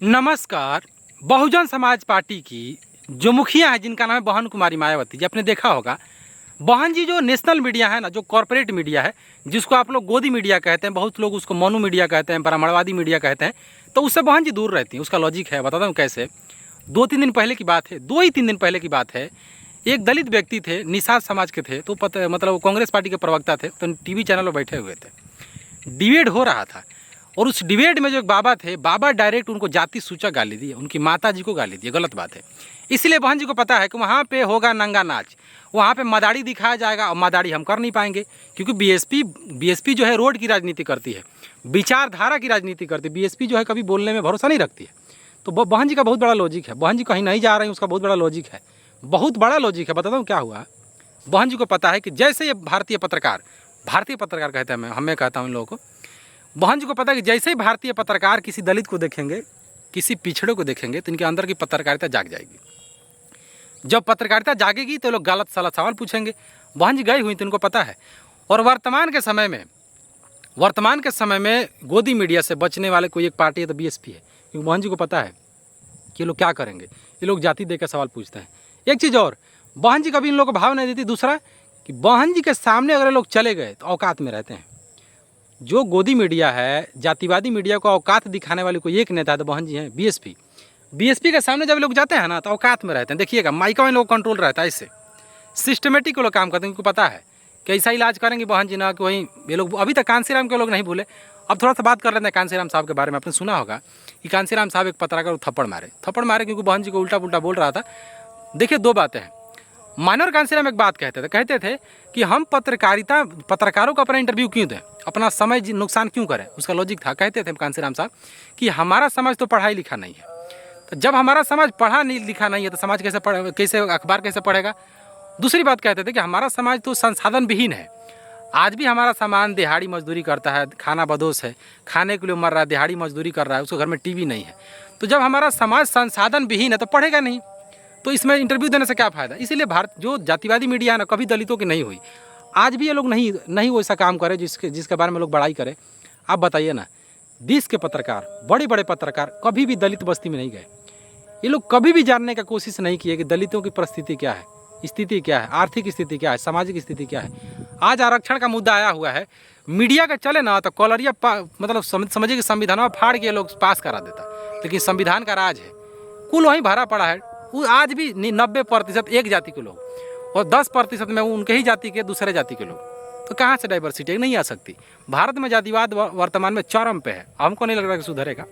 नमस्कार। बहुजन समाज पार्टी की जो मुखिया है जिनका नाम है बहन कुमारी मायावती जी, आपने देखा होगा बहन जी जो नेशनल मीडिया है ना, जो कॉरपोरेट मीडिया है, जिसको आप लोग गोदी मीडिया कहते हैं, बहुत लोग उसको मोनू मीडिया कहते हैं, ब्राह्मणवादी मीडिया कहते हैं, तो उससे बहन जी दूर रहती हैं। उसका लॉजिक है, बताता हूँ कैसे। 2-3 दिन पहले की बात है, 2 ही 3 दिन पहले की बात है। एक दलित व्यक्ति थे, निषाद समाज के थे, तो मतलब वो कांग्रेस पार्टी के प्रवक्ता थे, तो टीवी चैनल पर बैठे हुए थे, डिबेट हो रहा था। और उस डिबेट में जो एक बाबा थे, बाबा डायरेक्ट उनको जाति सूचक गाली दी, उनकी माता जी को गाली दी। गलत बात है। इसलिए बहन जी को पता है कि वहाँ पे होगा नंगा नाच, वहाँ पे मदारी दिखाया जाएगा, और मदारी हम कर नहीं पाएंगे, क्योंकि बीएसपी जो है रोड की राजनीति करती है, विचारधारा की राजनीति करती है। बीएसपी जो है कभी बोलने में भरोसा नहीं रखती है। तो बहन जी का बहुत बड़ा लॉजिक है। बहन जी कहीं नहीं जा रही हैं, उसका बहुत बड़ा लॉजिक है, बहुत बड़ा लॉजिक है। बताता हूँ क्या हुआ। बहन जी को पता है कि जैसे ये भारतीय पत्रकार कहते हैं, मैं कहता हूँ इन लोगों को, बहन जी को पता है कि जैसे ही भारतीय पत्रकार किसी दलित को देखेंगे, किसी पिछड़े को देखेंगे, तो इनके अंदर की पत्रकारिता जाग जाएगी। जब पत्रकारिता जागेगी तो लोग गलत सलत सवाल पूछेंगे। बहन जी गई हुई तो इनको पता है। और वर्तमान के समय में गोदी मीडिया से बचने वाले कोई एक पार्टी है तो बीएसपी है, क्योंकि बहन जी को पता है कि ये लोग क्या करेंगे। ये लोग जाति देकर सवाल पूछते हैं। एक चीज़ और, बहन जी कभी इन लोगों को भाव नहीं देती। दूसरा कि बहन जी के सामने अगर लोग चले गए तो औकात में रहते हैं। जो गोदी मीडिया है, जातिवादी मीडिया को औकात दिखाने वाली कोई एक नेता है तो बहन जी हैं, बीएसपी के सामने जब लोग जाते हैं ना तो औकात में रहते हैं। देखिएगा, माइका में लोग कंट्रोल रहता है। इससे सिस्टमेटिक वो लोग काम करते हैं, उनको पता है कि ऐसा इलाज करेंगे बहन जी ना कि वहीं ये लोग। अभी तक कांसीराम के लोग नहीं भूले। अब थोड़ा सा बात कर लेते हैं कांसीराम साहब के बारे में। आपने सुना होगा कि कांसीराम साहब एक पत्रकार को थप्पड़ मारे क्योंकि बहन जी को उल्टा पुल्टा बोल रहा था। देखिए, दो बातें हैं। मानवर कांसीराम एक बात कहते थे कि हम पत्रकारों को अपना इंटरव्यू क्यों दें, अपना समय नुकसान क्यों करें। उसका लॉजिक था, कहते थे कांसीराम साहब कि हमारा समाज तो पढ़ा लिखा नहीं है, तो जब हमारा समाज पढ़ा नहीं लिखा नहीं है तो समाज कैसे अखबार कैसे पढ़ेगा। दूसरी बात कहते थे कि हमारा समाज तो संसाधन विहीन है। आज भी हमारा सामान दिहाड़ी मजदूरी करता है, खाना बदोश है, खाने के लिए मर रहा है, दिहाड़ी मजदूरी कर रहा है, उसके घर में टीवी नहीं है। तो जब हमारा समाज संसाधन विहीन है तो पढ़ेगा नहीं, तो इसमें इंटरव्यू देने से क्या फ़ायदा। इसीलिए भारत जो जातिवादी मीडिया है ना, कभी दलितों की नहीं हुई। आज भी ये लोग नहीं वैसा काम करे जिसके बारे में लोग बड़ाई करें। आप बताइए ना, देश के पत्रकार, बड़े बड़े पत्रकार कभी भी दलित बस्ती में नहीं गए। ये लोग कभी भी जानने का कोशिश नहीं किए कि दलितों की परिस्थिति क्या है, स्थिति क्या है, आर्थिक स्थिति क्या है, सामाजिक स्थिति क्या है। आज आरक्षण का मुद्दा आया हुआ है, मीडिया का चले ना तो कॉलरिया मतलब समझिए कि संविधान फाड़ के लोग पास करा देता, लेकिन संविधान का राज है, कुल वहीं भरा पड़ा है। वो आज भी 90% एक जाति के लोग और 10% में उनके ही जाति के दूसरे जाति के लोग। तो कहाँ से डाइवर्सिटी नहीं आ सकती। भारत में जातिवाद वर्तमान में चरम पे है। हमको नहीं लग रहा कि सुधरेगा।